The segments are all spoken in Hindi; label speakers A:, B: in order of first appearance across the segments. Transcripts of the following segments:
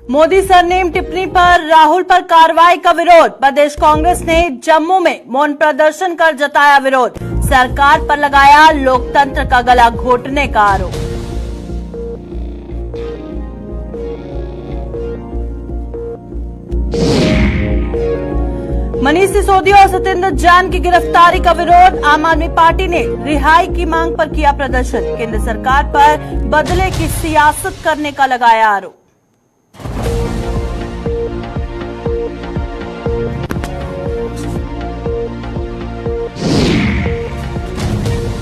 A: मोदी सरनेम टिप्पणी पर राहुल पर कार्रवाई का विरोध। प्रदेश कांग्रेस ने जम्मू में मौन प्रदर्शन कर जताया विरोध। सरकार पर लगाया लोकतंत्र का गला घोटने का आरोप। मनीष सिसोदिया और सत्येंद्र जैन की गिरफ्तारी का विरोध। आम आदमी पार्टी ने रिहाई की मांग पर किया प्रदर्शन। केंद्र सरकार पर बदले की सियासत करने का लगाया आरोप।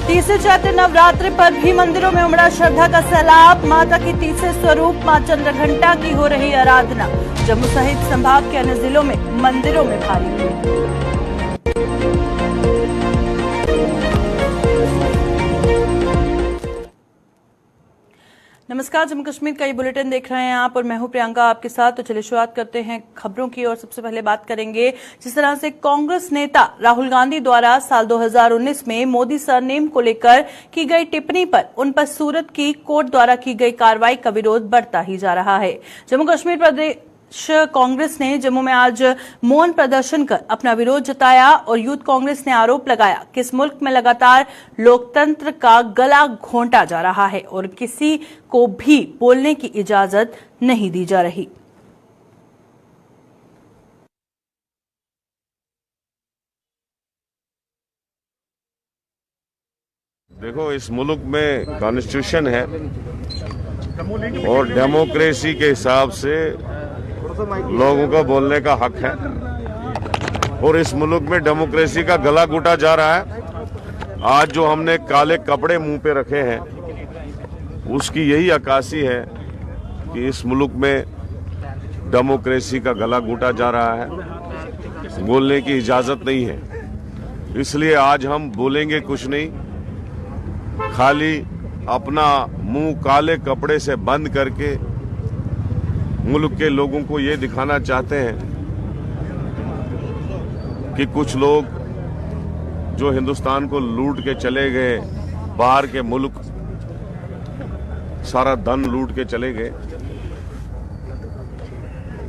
A: तीसरे चैत्र नवरात्रि पर भी मंदिरों में उमड़ा श्रद्धा का सैलाब। माता की तीसरे स्वरूप मां चंद्रघंटा की हो रही आराधना। जम्मू सहित संभाग के अन्य जिलों में मंदिरों में भारी भीड़। नमस्कार, जम्मू कश्मीर का ये बुलेटिन देख रहे हैं आप और मैं हूं प्रियंका आपके साथ। तो चलिए शुरुआत करते हैं खबरों की और सबसे पहले बात करेंगे जिस तरह से कांग्रेस नेता राहुल गांधी द्वारा साल 2019 में मोदी सरनेम को लेकर की गई टिप्पणी पर उन पर सूरत की कोर्ट द्वारा की गई कार्रवाई का विरोध बढ़ता ही जा रहा है। जम्मू कश्मीर प्रदेश कांग्रेस ने जम्मू में आज मौन प्रदर्शन कर अपना विरोध जताया और यूथ कांग्रेस ने आरोप लगाया कि इस मुल्क में लगातार लोकतंत्र का गला घोंटा जा रहा है और किसी को भी बोलने की इजाजत नहीं दी जा रही।
B: देखो, इस मुल्क में कॉन्स्टिट्यूशन है और डेमोक्रेसी के हिसाब से लोगों का बोलने का हक है और इस मुल्क में डेमोक्रेसी का गला घोटा जा रहा है। आज जो हमने काले कपड़े मुंह पे रखे हैं उसकी यही अक्कासी है कि इस मुल्क में डेमोक्रेसी का गला घोटा जा रहा है, बोलने की इजाजत नहीं है। इसलिए आज हम बोलेंगे कुछ नहीं, खाली अपना मुंह काले कपड़े से बंद करके मुल्क के लोगों को ये दिखाना चाहते हैं कि कुछ लोग जो हिंदुस्तान को लूट के चले गए, बाहर के मुल्क सारा धन लूट के चले गए,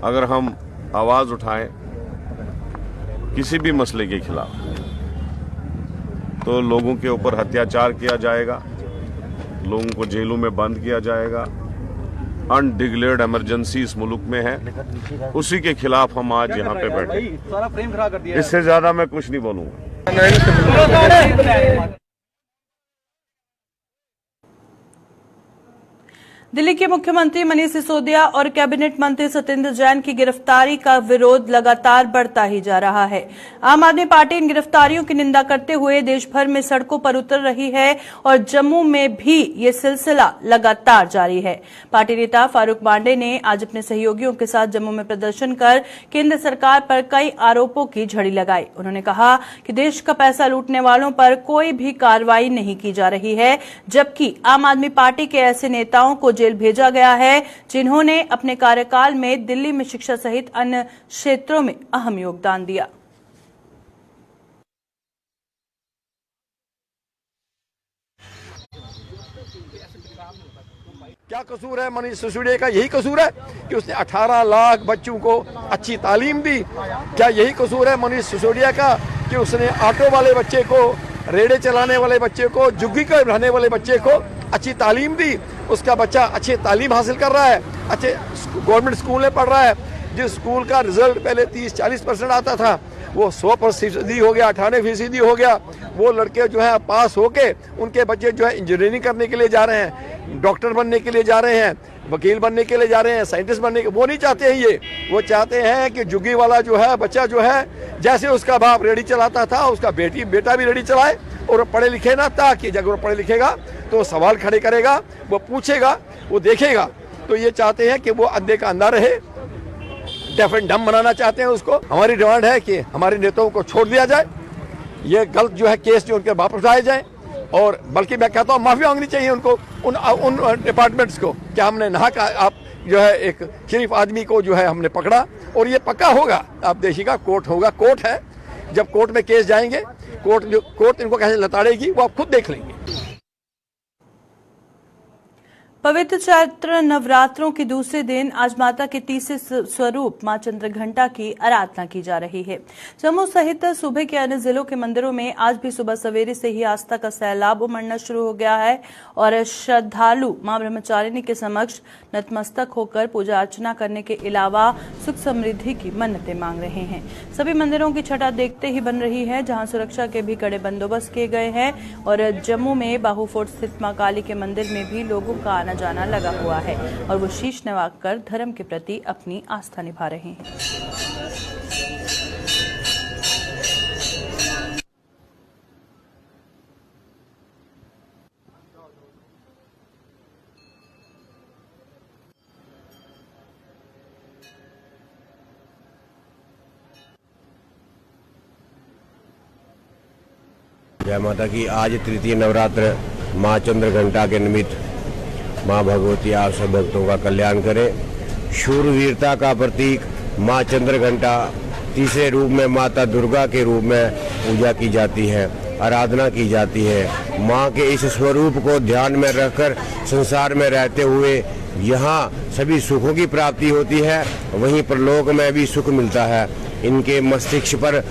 B: अगर हम आवाज उठाएं किसी भी मसले के खिलाफ तो लोगों के ऊपर अत्याचार किया जाएगा, लोगों को जेलों में बंद किया जाएगा। अनडिक्लेयर्ड इमरजेंसी इस मुल्क में है, उसी के खिलाफ हम आज यहाँ पे बैठे। इससे ज्यादा मैं कुछ नहीं बोलूंगा।
A: दिल्ली के मुख्यमंत्री मनीष सिसोदिया और कैबिनेट मंत्री सत्येंद्र जैन की गिरफ्तारी का विरोध लगातार बढ़ता ही जा रहा है। आम आदमी पार्टी इन गिरफ्तारियों की निंदा करते हुए देश भर में सड़कों पर उतर रही है और जम्मू में भी ये सिलसिला लगातार जारी है। पार्टी नेता फारूक मांडे ने आज अपने सहयोगियों के साथ जम्मू में प्रदर्शन कर केंद्र सरकार पर कई आरोपों की झड़ी लगाई। उन्होंने कहा कि देश का पैसा लूटने वालों पर कोई भी कार्रवाई नहीं की जा रही है, जबकि आम आदमी पार्टी के ऐसे नेताओं को जेल भेजा गया है जिन्होंने अपने कार्यकाल में दिल्ली में शिक्षा सहित अन्य क्षेत्रों में अहम योगदान दिया।
C: क्या कसूर है मनीष सिसोदिया का? यही कसूर है कि उसने 18 लाख बच्चों को अच्छी तालीम दी। क्या यही कसूर है मनीष सिसोदिया का कि उसने ऑटो वाले बच्चे को, रेड़े चलाने वाले बच्चे को, झुग्गी के रहने वाले बच्चे को अच्छी तालीम दी? उसका बच्चा अच्छी तालीम हासिल कर रहा है, अच्छे गवर्नमेंट स्कूल में पढ़ रहा है। जिस स्कूल का रिजल्ट पहले 30-40% आता था वो 100% हो गया, 98% हो गया। वो लड़के जो है पास होके उनके बच्चे जो है इंजीनियरिंग करने के लिए जा रहे हैं, डॉक्टर बनने के लिए जा रहे हैं, वकील बनने के लिए जा रहे हैं, साइंटिस्ट बनने के। वो नहीं चाहते हैं ये, वो चाहते हैं कि झुग्गी वाला जो है बच्चा जो है, जैसे उसका बाप रेडी चलाता था उसका बेटा भी रेडी चलाए और पढ़े लिखे ना, ताकि जब वो पढ़े लिखेगा तो सवाल खड़े करेगा, वो पूछेगा, वो देखेगा। तो ये चाहते हैं कि वो अंधे का अंधा रहे, डेफ एंड डम बनाना चाहते हैं उसको। हमारी डिमांड है कि हमारे नेताओं को छोड़ दिया जाए, ये गलत जो है केस जो उनके वापस उठाए जाए और बल्कि मैं कहता हूँ माफी मांगनी चाहिए उनको, उन डिपार्टमेंट्स को। क्या हमने नहा का आप जो है एक शरीफ आदमी को जो है हमने पकड़ा और ये पक्का होगा, आप देखिएगा कोर्ट होगा, कोर्ट है, जब कोर्ट में केस जाएंगे कोर्ट इनको कैसे लताड़ेगी वो आप खुद देख लेंगे।
A: पवित्र चैत्र नवरात्रों के दूसरे दिन आज माता के तीसरे स्वरूप मां चंद्रघंटा की आराधना की जा रही है। जम्मू सहित सूबे के अन्य जिलों के मंदिरों में आज भी सुबह सवेरे से ही आस्था का सैलाब उमड़ना शुरू हो गया है और श्रद्धालु मां ब्रह्मचारिणी के समक्ष नतमस्तक होकर पूजा अर्चना करने के अलावा सुख समृद्धि की मन्नतें मांग रहे हैं। सभी मंदिरों की छटा देखते ही बन रही है, जहां सुरक्षा के भी कड़े बंदोबस्त किए गए हैं और जम्मू में बाहू फोर्ट स्थित मां काली के मंदिर में भी लोगों का आना जाना लगा हुआ है और वो शीश नवाकर धर्म के प्रति अपनी आस्था निभा रहे हैं।
D: जय माता की। आज तृतीय नवरात्र माँ चंद्रघंटा के निमित्त माँ भगवती आप सब भक्तों का कल्याण करे। शूरवीरता का प्रतीक माँ चंद्रघंटा तीसरे रूप में माता दुर्गा के रूप में पूजा की जाती है, आराधना की जाती है। माँ के इस स्वरूप को ध्यान में रखकर संसार में रहते हुए यहाँ सभी सुखों की प्राप्ति होती है, वहीं परलोक में भी सुख मिलता है। इनके मस्तिष्क पर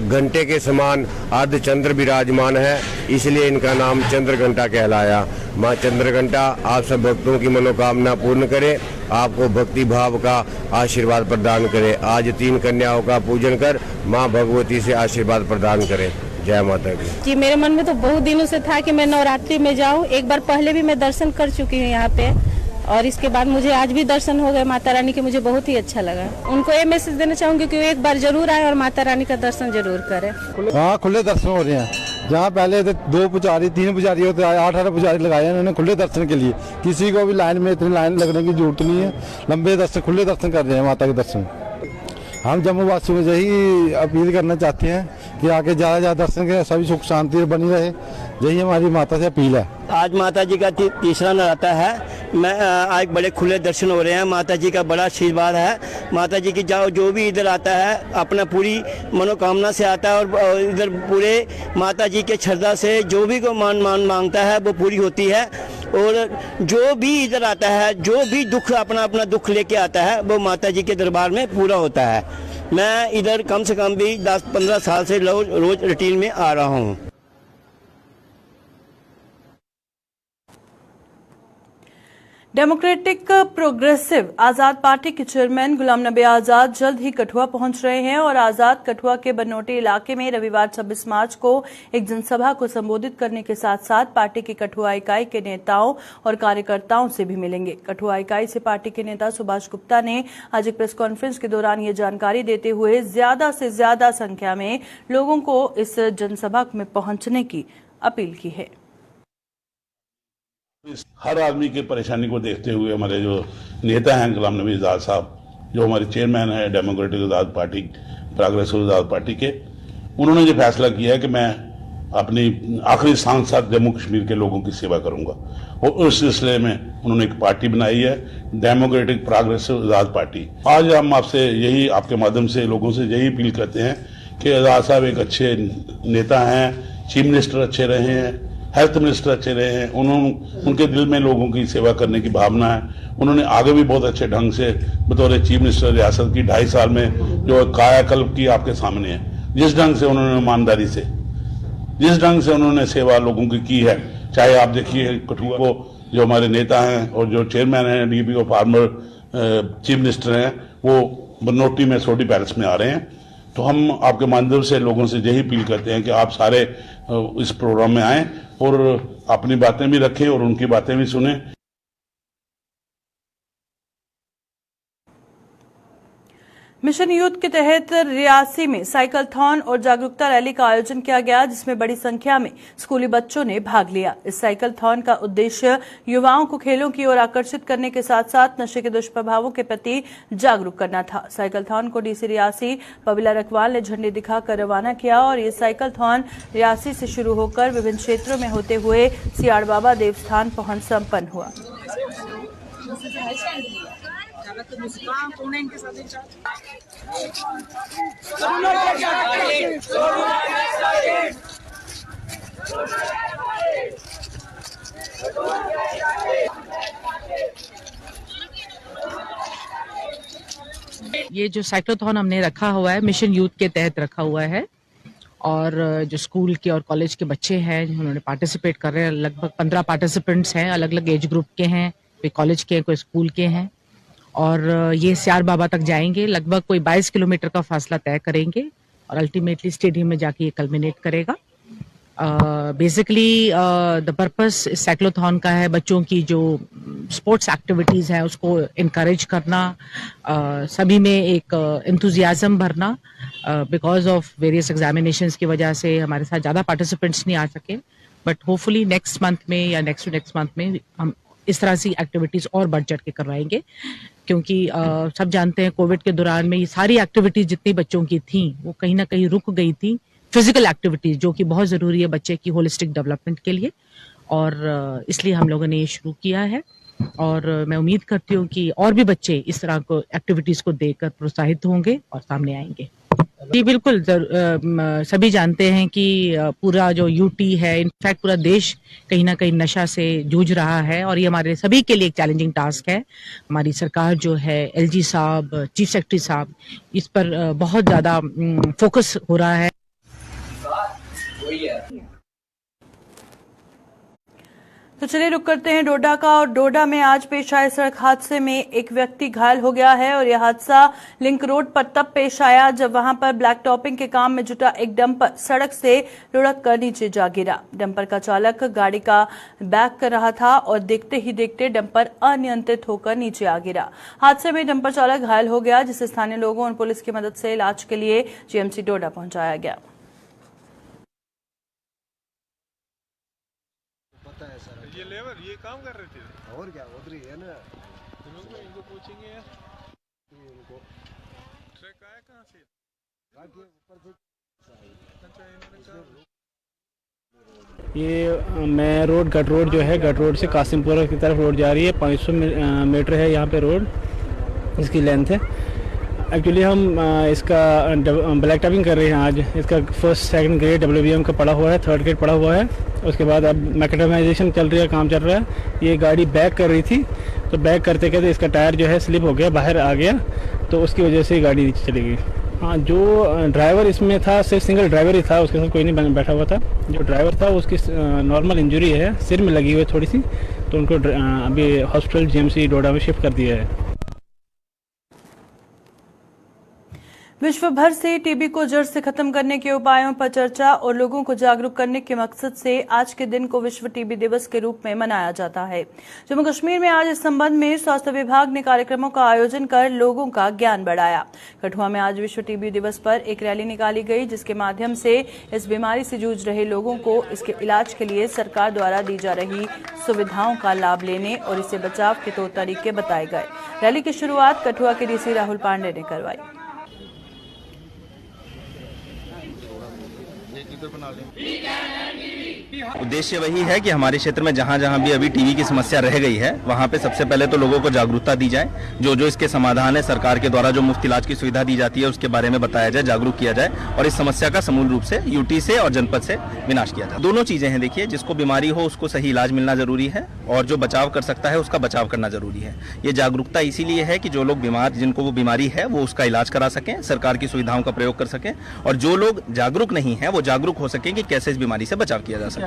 D: घंटे के समान अर्ध चंद्र विराजमान है, इसलिए इनका नाम चंद्रघंटा कहलाया। माँ चंद्रघंटा आप सब भक्तों की मनोकामना पूर्ण करे, आपको भक्ति भाव का आशीर्वाद प्रदान करे। आज 3 कन्याओं का पूजन कर माँ भगवती से आशीर्वाद प्रदान करे। जय माता की।
E: जी, मेरे मन में तो बहुत दिनों से था कि मैं नवरात्रि में जाऊं। एक बार पहले भी मैं दर्शन कर चुकी हूँ यहाँ पे और इसके बाद मुझे आज भी दर्शन हो गए माता रानी के, मुझे बहुत ही अच्छा लगा। उनको ये मैसेज देना चाहूंगी कि वो एक बार जरूर आए और माता रानी का दर्शन जरूर करें।
F: हाँ, खुले दर्शन हो रहे हैं। जहाँ पहले 2 पुजारी 3 पुजारी होते 8 पुजारी लगाए हैं उन्होंने खुले दर्शन के लिए। किसी को भी लाइन में इतनी लाइन लगने की जरूरत नहीं है, लंबे दर्शन खुले दर्शन कर रहे हैं माता के दर्शन। हम जम्मू वासियों से यही अपील करना चाहते हैं कि आके ज़्यादा दर्शन करें, सभी सुख शांति बनी रहे, यही हमारी माता से अपील है।
G: आज माता जी का तीसरा नवरात्र है। मैं आज बड़े खुले दर्शन हो रहे हैं। माता जी का बड़ा आशीर्वाद है। माता जी की जो भी इधर आता है अपना पूरी मनोकामना से आता है और इधर पूरे माता जी के श्रद्धा से जो भी को मान मांगता है वो पूरी होती है। और जो भी इधर आता है, जो भी दुख अपना दुख लेके आता है वो माता जी के दरबार में पूरा होता है। मैं इधर कम से कम भी 10-15 साल से रोज रूटीन में आ रहा हूँ।
A: डेमोक्रेटिक प्रोग्रेसिव आजाद पार्टी के चेयरमैन गुलाम नबी आजाद जल्द ही कठुआ पहुंच रहे हैं और आजाद कठुआ के बनोटी इलाके में रविवार 26 मार्च को एक जनसभा को संबोधित करने के साथ साथ पार्टी की कठुआ इकाई के नेताओं और कार्यकर्ताओं से भी मिलेंगे। कठुआ इकाई से पार्टी के नेता सुभाष गुप्ता ने आज एक प्रेस कॉन्फ्रेंस के दौरान ये जानकारी देते हुए ज्यादा से ज्यादा संख्या में लोगों को इस जनसभा में पहुंचने की अपील की है।
H: हर आदमी की परेशानी को देखते हुए हमारे जो नेता हैं गुलाम नबी आजाद साहब, जो हमारे चेयरमैन हैं डेमोक्रेटिक आजाद पार्टी प्रोग्रेसिव आजाद पार्टी के, उन्होंने ये फैसला किया है कि मैं अपनी आखिरी सांस तक जम्मू कश्मीर के लोगों की सेवा करूंगा और उस सिलसिले में उन्होंने एक पार्टी बनाई है, डेमोक्रेटिक प्रोग्रेसिव आजाद पार्टी। आज हम आपसे यही आपके माध्यम से लोगों से यही अपील करते हैं कि आजाद साहब एक अच्छे नेता हैं, चीफ मिनिस्टर अच्छे रहे हैं, हेल्थ मिनिस्टर अच्छे रहे हैं, उनके दिल में लोगों की सेवा करने की भावना है। उन्होंने आगे भी बहुत अच्छे ढंग से बतौर चीफ मिनिस्टर रियासत की 2.5 साल में जो कायाकल्प की आपके सामने है, जिस ढंग से उन्होंने ईमानदारी से, जिस ढंग से उन्होंने सेवा लोगों की की है, चाहे आप देखिए कठुआ को जो हमारे नेता हैं और जो चेयरमैन हैं डीपी और फार्मर चीफ मिनिस्टर हैं वो बनोटी में सोडी पैलेस में आ रहे हैं। तो हम आपके माध्यम से लोगों से यही अपील करते हैं कि आप सारे इस प्रोग्राम में आएं और अपनी बातें भी रखें और उनकी बातें भी सुनें।
A: मिशन यूथ के तहत रियासी में साइकिलथॉन और जागरूकता रैली का आयोजन किया गया, जिसमें बड़ी संख्या में स्कूली बच्चों ने भाग लिया। इस साइकिलथॉन का उद्देश्य युवाओं को खेलों की ओर आकर्षित करने के साथ साथ नशे के दुष्प्रभावों के प्रति जागरूक करना था। साइकिलथॉन को डीसी रियासी पबिला रखवाल ने झंडी दिखाकर रवाना किया और ये साइकिलथॉन रियासी से शुरू होकर विभिन्न क्षेत्रों में होते हुए सियाड़ बाबा देवस्थान पहुंच संपन्न हुआ।
I: ये जो साइक्लोथॉन हमने रखा हुआ है मिशन यूथ के तहत रखा हुआ है और जो स्कूल के और कॉलेज के बच्चे हैं उन्होंने पार्टिसिपेट कर रहे हैं। लगभग 15 पार्टिसिपेंट्स हैं, अलग अलग एज ग्रुप के हैं, कोई कॉलेज के हैं, कोई स्कूल के हैं और ये सियार बाबा तक जाएंगे। लगभग कोई 22 किलोमीटर का फासला तय करेंगे और अल्टीमेटली स्टेडियम में जाके ये कल्मिनेट करेगा। बेसिकली द पर्पस इस साइक्लोथॉन का है बच्चों की जो स्पोर्ट्स एक्टिविटीज है उसको इनकरेज करना, सभी में एक एंथुजियाज्म भरना। बिकॉज ऑफ वेरियस एग्जामिनेशंस की वजह से हमारे साथ ज़्यादा पार्टिसिपेंट्स नहीं आ सके, बट होपफुली नेक्स्ट मंथ में या नेक्स्ट टू नेक्स्ट मंथ में हम इस तरह से एक्टिविटीज और बढ़ चढ़ के करवाएंगे, क्योंकि सब जानते हैं कोविड के दौरान में ये सारी एक्टिविटीज जितनी बच्चों की थी वो कहीं ना कहीं रुक गई थी। फिजिकल एक्टिविटीज जो कि बहुत जरूरी है बच्चे की होलिस्टिक डेवलपमेंट के लिए, और इसलिए हम लोगों ने ये शुरू किया है और मैं उम्मीद करती हूँ कि और भी बच्चे इस तरह को एक्टिविटीज को देखकर प्रोत्साहित होंगे और सामने आएंगे। जी बिल्कुल, सभी जानते हैं कि पूरा जो यूटी है, इनफैक्ट पूरा देश कहीं ना कहीं नशा से जूझ रहा है और ये हमारे सभी के लिए एक चैलेंजिंग टास्क है। हमारी सरकार जो है, एलजी साहब, चीफ सेक्रेटरी साहब, इस पर बहुत ज्यादा फोकस हो रहा है।
A: तो चलिए रुक करते हैं डोडा का, और डोडा में आज पेश आए सड़क हादसे में एक व्यक्ति घायल हो गया है और यह हादसा लिंक रोड पर तब पेश आया जब वहां पर ब्लैक टॉपिंग के काम में जुटा एक डंपर सड़क से लुढ़क कर नीचे जा गिरा। डंपर का चालक गाड़ी का बैक कर रहा था और देखते ही देखते डंपर अनियंत्रित होकर नीचे आ गिरा। हादसे में डंपर चालक घायल हो गया, जिसे स्थानीय लोगों और पुलिस की मदद से इलाज के लिए जीएमसी डोडा पहुंचाया गया।
J: ये लेबर ये काम कर रहे थे और क्या उधर ही है ना, इनको पूछेंगे यार इनको ट्रक आया कहाँ से,
K: ये मैं रोड गट रोड जो है, गट रोड से कासिमपुरा की तरफ रोड जा रही है। 500 मीटर है यहाँ पे रोड, इसकी लेंथ है। एक्चुअली हम इसका ब्लैक टॉपिंग कर रहे हैं आज। इसका फर्स्ट सेकंड ग्रेड WBM का पड़ा हुआ है, थर्ड ग्रेड पड़ा हुआ है। उसके बाद अब मैकेडमाइजेशन चल रही है, काम चल रहा है। ये गाड़ी बैक कर रही थी, तो बैक करते करते इसका टायर जो है स्लिप हो गया, बाहर आ गया, तो उसकी वजह से गाड़ी नीचे चली गई। हाँ, जो ड्राइवर इसमें था सिर्फ सिंगल ड्राइवर ही था, उसके साथ कोई नहीं बैठा हुआ था। जो ड्राइवर था उसकी नॉर्मल इंजरी है, सिर में लगी हुई है थोड़ी सी, तो उनको अभी हॉस्पिटल GMC डोडा में शिफ्ट कर दिया है।
A: विश्व भर से टीबी को जड़ से खत्म करने के उपायों पर चर्चा और लोगों को जागरूक करने के मकसद से आज के दिन को विश्व टीबी दिवस के रूप में मनाया जाता है। जम्मू कश्मीर में आज इस संबंध में स्वास्थ्य विभाग ने कार्यक्रमों का आयोजन कर लोगों का ज्ञान बढ़ाया। कठुआ में आज विश्व टीबी दिवस पर एक रैली निकाली गई, जिसके माध्यम से इस बीमारी से जूझ रहे लोगों को इसके इलाज के लिए सरकार द्वारा दी जा रही सुविधाओं का लाभ लेने और इससे बचाव के 2 तरीके बताए गए। रैली की शुरुआत कठुआ के डीसी राहुल पांडे ने करवाई।
L: उद्देश्य वही है कि हमारे क्षेत्र में जहाँ जहाँ भी अभी टीबी की समस्या रह गई है, वहाँ पे सबसे पहले तो लोगों को जागरूकता दी जाए। जो जो इसके समाधान है, सरकार के द्वारा जो मुफ्त इलाज की सुविधा दी जाती है, उसके बारे में बताया जाए, जागरूक किया जाए और इस समस्या का समूल रूप से यूटी से और जनपद से विनाश किया जाए। दोनों चीजें हैं। देखिए, जिसको बीमारी हो उसको सही इलाज मिलना जरूरी है और जो बचाव कर सकता है उसका बचाव करना जरूरी है। ये जागरूकता इसीलिए है कि जो लोग बीमार, जिनको वो बीमारी है, वो उसका इलाज करा सकें, सरकार की सुविधाओं का प्रयोग कर सकें, और जो लोग जागरूक नहीं है वो जागरूक हो सकें कि कैसे इस बीमारी से बचाव किया जा सकता है।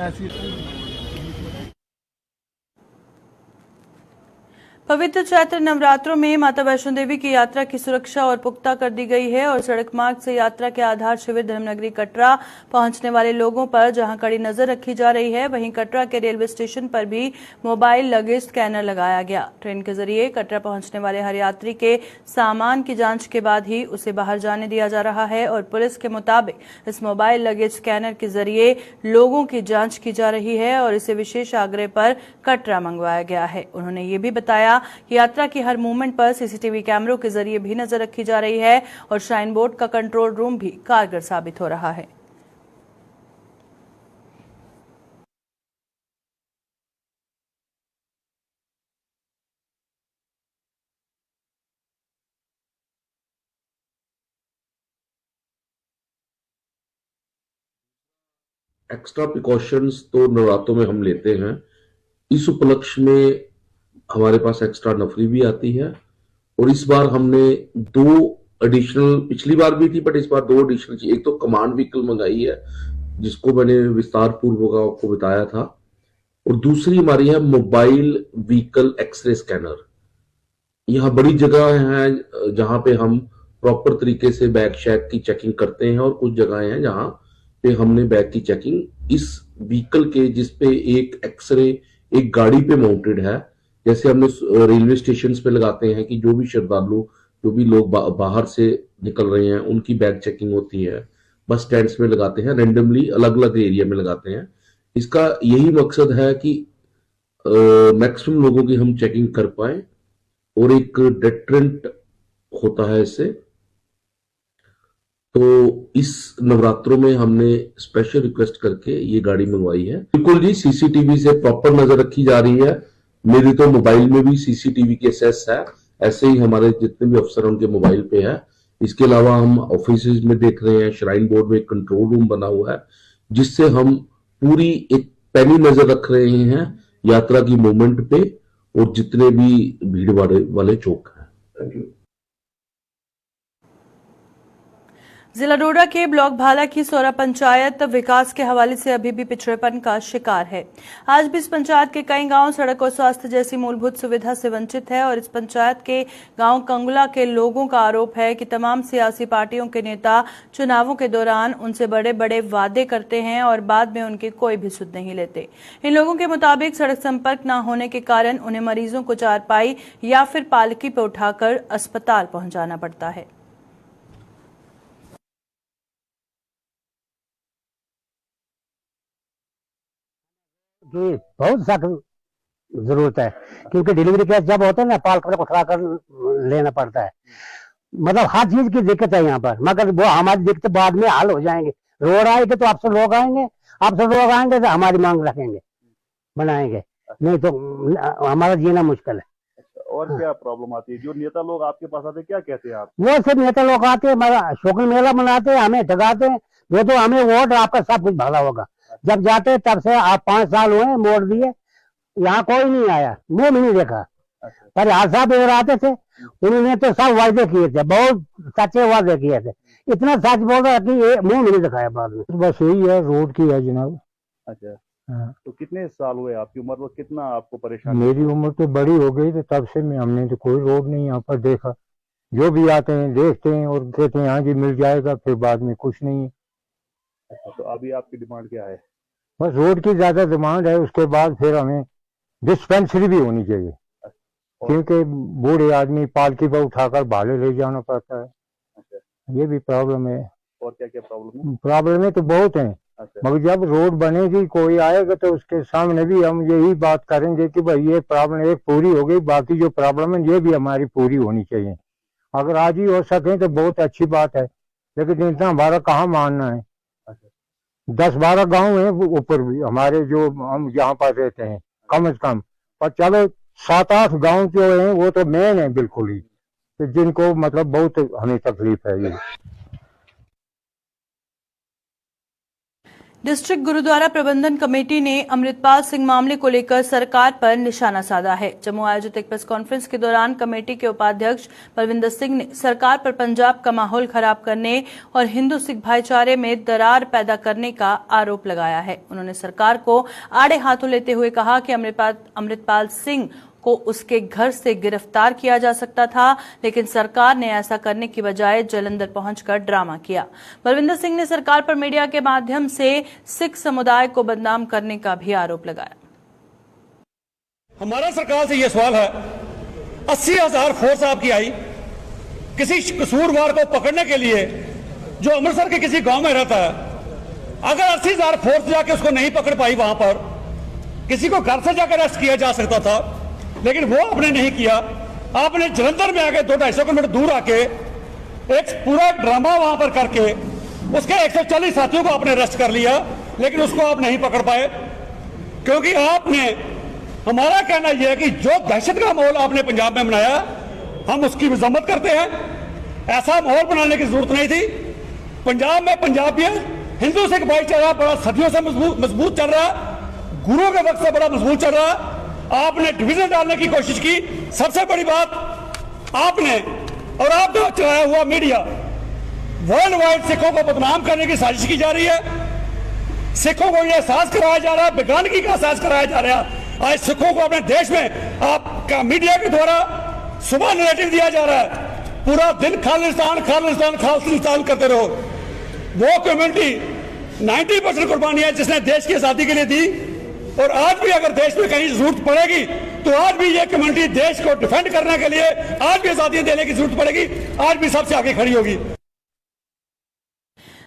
A: पवित्र चैत्र नवरात्रों में माता वैष्णो देवी की यात्रा की सुरक्षा और पुख्ता कर दी गई है और सड़क मार्ग से यात्रा के आधार शिविर धर्मनगरी कटरा पहुंचने वाले लोगों पर जहां कड़ी नजर रखी जा रही है, वहीं कटरा के रेलवे स्टेशन पर भी मोबाइल लगेज स्कैनर लगाया गया। ट्रेन के जरिए कटरा पहुंचने वाले हर यात्री के सामान की जांच के बाद ही उसे बाहर जाने दिया जा रहा है और पुलिस के मुताबिक इस मोबाइल लगेज स्कैनर के जरिए लोगों की जांच की जा रही है और इसे विशेष आग्रह पर कटरा मंगवाया गया है। उन्होंने ये भी बताया कि यात्रा की हर मूवमेंट पर सीसीटीवी कैमरों के जरिए भी नजर रखी जा रही है और श्राइन बोर्ड का कंट्रोल रूम भी कारगर साबित हो रहा है।
M: एक्स्ट्रा प्रिकॉशंस तो नवरात्रों में हम लेते हैं। इस उपलक्ष्य में हमारे पास एक्स्ट्रा नफरी भी आती है और इस बार हमने 2 एडिशनल पिछली बार भी थी, बट इस बार 2 एडिशनल चाहिए। एक तो कमांड व्हीकल मंगाई है, जिसको मैंने विस्तार पूर्वक आपको बताया था, और दूसरी हमारी है मोबाइल व्हीकल एक्सरे स्कैनर। यहाँ बड़ी जगह है जहां पे हम प्रॉपर तरीके से बैग शैग की चेकिंग करते हैं, और कुछ जगह हैं जहां पे हमने बैग की चेकिंग इस व्हीकल के, जिसपे एक एक्सरे एक गाड़ी पे माउंटेड है, जैसे हमने रेलवे स्टेशन पे लगाते हैं कि जो भी श्रद्धालु, जो भी लोग बाहर से निकल रहे हैं उनकी बैग चेकिंग होती है, बस स्टैंड्स में लगाते हैं, रेंडमली अलग अलग एरिया में लगाते हैं। इसका यही मकसद है कि मैक्सिमम लोगों की हम चेकिंग कर पाए, और एक डेटरेंट होता है इससे। तो इस नवरात्रों में हमने स्पेशल रिक्वेस्ट करके ये गाड़ी मंगवाई है। बिल्कुल जी, सीसीटीवी से प्रॉपर नजर रखी जा रही है। मेरी तो मोबाइल में भी सीसीटीवी की एक्सेस है, ऐसे ही हमारे जितने भी अफसर उनके मोबाइल पे है। इसके अलावा हम ऑफिस में देख रहे हैं, श्राइन बोर्ड में एक कंट्रोल रूम बना हुआ है, जिससे हम पूरी एक पैनी नजर रख रहे हैं यात्रा की मूवमेंट पे और जितने भी भीड़ वाले चौक हैं। Thank you.
A: जिला डोडा के ब्लॉक भाला की सोरा पंचायत विकास के हवाले से अभी भी पिछड़ेपन का शिकार है। आज भी इस पंचायत के कई गांव सड़क और स्वास्थ्य जैसी मूलभूत सुविधा से वंचित है और इस पंचायत के गांव कंगुला के लोगों का आरोप है कि तमाम सियासी पार्टियों के नेता चुनावों के दौरान उनसे बड़े बड़े वादे करते हैं और बाद में उनकी कोई भी सुध नहीं लेते। इन लोगों के मुताबिक सड़क संपर्क न होने के कारण उन्हें मरीजों को चारपाई या फिर पालकी पर उठाकर अस्पताल पहुंचाना पड़ता है।
N: कि बहुत सख्त जरूरत है, क्योंकि डिलीवरी केस जब होते हैं ना, पाल कर उठा कर लेना पड़ता है। मतलब हर चीज की दिक्कत है यहाँ पर, मगर वो हमारी दिक्कत बाद में हल हो जाएंगे। रोड आएंगे तो आपसे लोग आएंगे, आपसे लोग आएंगे तो हमारी मांग रखेंगे, बनाएंगे, नहीं तो हमारा जीना मुश्किल है।
O: और क्या प्रॉब्लम आती है? जो नेता लोग आपके पास आते क्या कहते हैं आप?
N: वो सब नेता लोग आते हैं, शोकन मेला मनाते हैं, हमें ठगाते हैं, वो तो हमें वोट आपका सब कुछ भला होगा। जब जाते तब से आप 5 साल हुए वोट दिए, यहाँ कोई नहीं आया, मुंह भी नहीं देखा। पर हाल साहब आते थे, उन्होंने तो सब वायदे किए थे, बहुत सच्चे वादे किए थे, इतना सच बोल रहा कि ये मुंह नहीं दिखाया बाद में। बस यही है, रोड की है जनाब।
O: अच्छा हाँ। तो कितने साल हुए आपकी उम्र, वो कितना आपको परेशान?
F: मेरी उम्र तो बड़ी हो गई, तो तब से हमने तो कोई रोड नहीं यहाँ पर देखा। जो भी आते हैं देखते हैं और कहते हैं हाँ जी मिल जाएगा, फिर बाद में कुछ नहीं है।
O: तो अभी आपकी डिमांड क्या है?
F: बस रोड की ज्यादा डिमांड है, उसके बाद फिर हमें डिस्पेंसरी भी होनी चाहिए, क्योंकि बूढ़े आदमी पालकी पर उठाकर भाले ले जाना पड़ता है। ये भी प्रॉब्लम है।
O: और क्या क्या प्रॉब्लम है?
F: प्रॉब्लम तो बहुत है, मगर जब रोड बनेगी, कोई आएगा तो उसके सामने भी हम यही बात करेंगे कि भाई ये प्रॉब्लम एक पूरी हो गई, बाकी जो प्रॉब्लम है ये भी हमारी पूरी होनी चाहिए। अगर आज ही हो सके तो बहुत अच्छी बात है, लेकिन इतना हमारा कहाँ मानना है। 10-12 गांव हैं ऊपर भी हमारे, जो हम यहाँ पर रहते हैं कम से कम, पर चलो 7-8 गांव जो हैं वो तो मेन है बिल्कुल ही, तो जिनको मतलब बहुत हमें तकलीफ है। ये
A: डिस्ट्रिक्ट गुरुद्वारा प्रबंधन कमेटी ने अमृतपाल सिंह मामले को लेकर सरकार पर निशाना साधा है। जम्मू आयोजित एक प्रेस कॉन्फ्रेंस के दौरान कमेटी के उपाध्यक्ष बलविंदर सिंह ने सरकार पर पंजाब का माहौल खराब करने और हिंदू सिख भाईचारे में दरार पैदा करने का आरोप लगाया है। उन्होंने सरकार को आड़े हाथों लेते हुए कहा कि अमृतपाल सिंह को उसके घर से गिरफ्तार किया जा सकता था, लेकिन सरकार ने ऐसा करने की बजाय जालंधर पहुंचकर ड्रामा किया। बलविंदर सिंह ने सरकार पर मीडिया के माध्यम से सिख समुदाय को बदनाम करने का भी आरोप लगाया।
P: हमारा सरकार से यह सवाल है, 80,000 फोर्स आपकी आई किसी कसूरवार को पकड़ने के लिए जो अमृतसर के किसी गांव में रहता है। अगर 80,000 फोर्स जाके उसको नहीं पकड़ पाई, वहां पर किसी को घर से जाकर अरेस्ट किया जा सकता था, लेकिन वो आपने नहीं किया। आपने जालंधर में आके 200-250 किलोमीटर दूर आके एक पूरा ड्रामा वहां पर करके उसके 140 साथियों को आपने अरेस्ट कर लिया, लेकिन उसको आप नहीं पकड़ पाए, क्योंकि आपने, हमारा कहना यह है कि जो दहशत का माहौल आपने पंजाब में बनाया, हम उसकी मजम्मत करते हैं। ऐसा माहौल बनाने की जरूरत नहीं थी। पंजाब में पंजाबियत, हिंदू सिख भाईचारा बड़ा सदियों से मजबूत चल रहा, गुरुओं के वक्त से बड़ा मजबूत चल रहा। आपने डिवीजन डालने की कोशिश की। सबसे बड़ी बात, आपने और आपका चलाया हुआ मीडिया वर्ल्ड वाइड सिखों को बदनाम करने की साजिश की जा रही है। सिखों को यह एहसास कराया जा रहा है, बेगानगी का एहसास कराया जा रहा है। आज सिखों को अपने देश में आपका मीडिया के द्वारा सुबह नैरेटिव दिया जा रहा है, पूरा दिन खालिस्तान खालिस्तान खालिस्तान करते रहो। वो कम्युनिटी 90% कुर्बानी है जिसने देश की आजादी के लिए दी, और आज भी अगर देश में कहीं जरूरत पड़ेगी तो आज भी ये कम्युनिटी देश को डिफेंड करने के लिए आज भी आजादी देने की जरूरत पड़ेगी, आज भी सबसे आगे खड़ी होगी।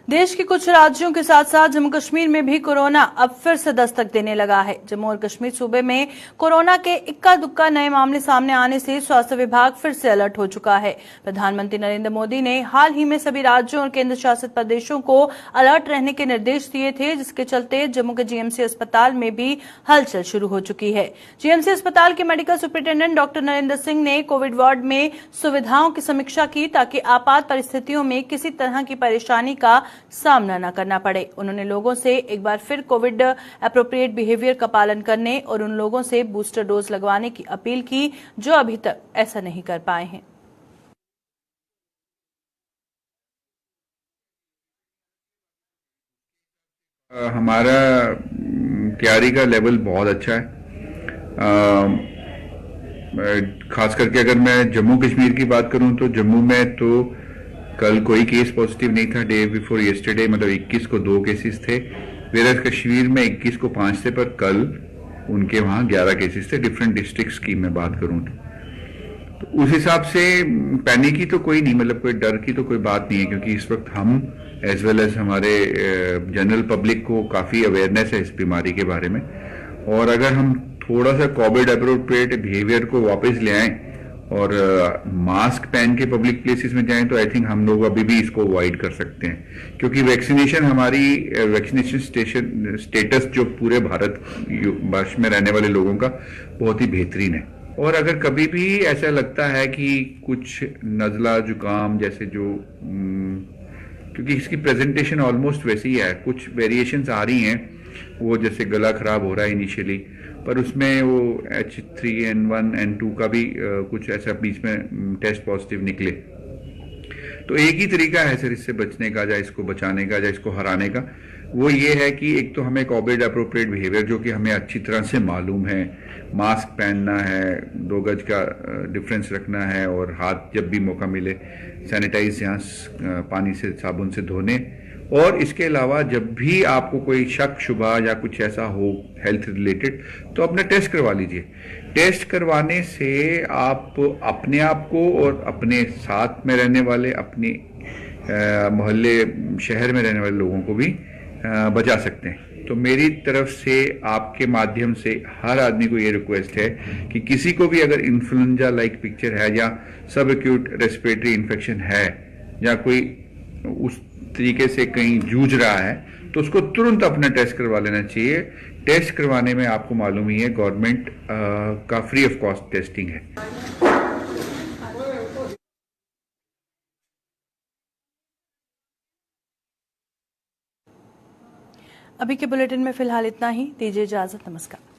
A: देश के कुछ राज्यों के साथ साथ जम्मू कश्मीर में भी कोरोना अब फिर से दस्तक देने लगा है। जम्मू और कश्मीर सूबे में कोरोना के इक्का दुक्का नए मामले सामने आने से स्वास्थ्य विभाग फिर से अलर्ट हो चुका है। प्रधानमंत्री नरेंद्र मोदी ने हाल ही में सभी राज्यों और केंद्र शासित प्रदेशों को अलर्ट रहने के निर्देश दिए थे, जिसके चलते जम्मू के जीएमसी अस्पताल में भी हलचल शुरू हो चुकी है। जीएमसी अस्पताल के medical superintendent doctor Narendra Singh ने कोविड वार्ड में सुविधाओं की समीक्षा की ताकि आपात परिस्थितियों में किसी तरह की परेशानी का सामना न करना पड़े। उन्होंने लोगों से एक बार फिर कोविड एप्रोप्रिएट बिहेवियर का पालन करने और उन लोगों से बूस्टर डोज लगवाने की अपील की जो अभी तक ऐसा नहीं कर पाए हैं।
Q: हमारा तैयारी का लेवल बहुत अच्छा है। खास करके अगर मैं जम्मू कश्मीर की बात करूं तो जम्मू में तो कल कोई केस पॉजिटिव नहीं था। डे बिफोर येस्टरडे मतलब 21 को 2 केसेस थे, वेरस कश्मीर में 21 को 5 थे, पर कल उनके वहाँ 11 केसेस थे। डिफरेंट डिस्ट्रिक्ट्स की मैं बात करूँ तो उस हिसाब से पैनिक की तो कोई नहीं, मतलब कोई डर की तो कोई बात नहीं है, क्योंकि इस वक्त हम एज वेल एज हमारे जनरल पब्लिक को काफ़ी अवेयरनेस है इस बीमारी के बारे में। और अगर हम थोड़ा सा कोविड एप्रोप्रिएट बिहेवियर को वापस ले आएँ और मास्क पहन के पब्लिक प्लेसेस में जाएं तो आई थिंक हम लोग अभी भी इसको अवॉइड कर सकते हैं, क्योंकि वैक्सीनेशन हमारी वैक्सीनेशन स्टेटस जो पूरे भारत वर्ष में रहने वाले लोगों का बहुत ही बेहतरीन है। और अगर कभी भी ऐसा लगता है कि कुछ नज़ला जुकाम जैसे जो क्योंककि इसकी प्रेजेंटेशन ऑलमोस्ट वैसी ही है, कुछ वेरिएशंस आ रही हैं, वो जैसे गला खराब हो रहा है इनिशियली, पर उसमें वो H3N1 N2 का भी कुछ ऐसा बीच में टेस्ट पॉजिटिव निकले। तो एक ही तरीका है सर इससे बचने का, या इसको बचाने का, या इसको हराने का, वो ये है कि एक तो हमें कोविड एप्रोप्रिएट बिहेवियर जो कि हमें अच्छी तरह से मालूम है, मास्क पहनना है, 2 गज का डिफरेंस रखना है, और हाथ जब भी मौका मिले सैनिटाइज यहाँ पानी से साबुन से धोने। और इसके अलावा जब भी आपको कोई शक शुबा या कुछ ऐसा हो हेल्थ रिलेटेड तो अपना टेस्ट करवा लीजिए। टेस्ट करवाने से आप अपने आप को और अपने साथ में रहने वाले, अपने मोहल्ले शहर में रहने वाले लोगों को भी बचा सकते हैं। तो मेरी तरफ से आपके माध्यम से हर आदमी को ये रिक्वेस्ट है कि किसी को भी अगर इन्फ्लुएंजा लाइक पिक्चर है या सब एक्यूट रेस्पिरेटरी इन्फेक्शन है या कोई उस तरीके से कहीं जूझ रहा है तो उसको तुरंत अपना टेस्ट करवा लेना चाहिए। टेस्ट करवाने में आपको मालूम ही है गवर्नमेंट का फ्री ऑफ कॉस्ट टेस्टिंग है।
A: अभी के बुलेटिन में फिलहाल इतना ही। दीजिए इजाजत। नमस्कार।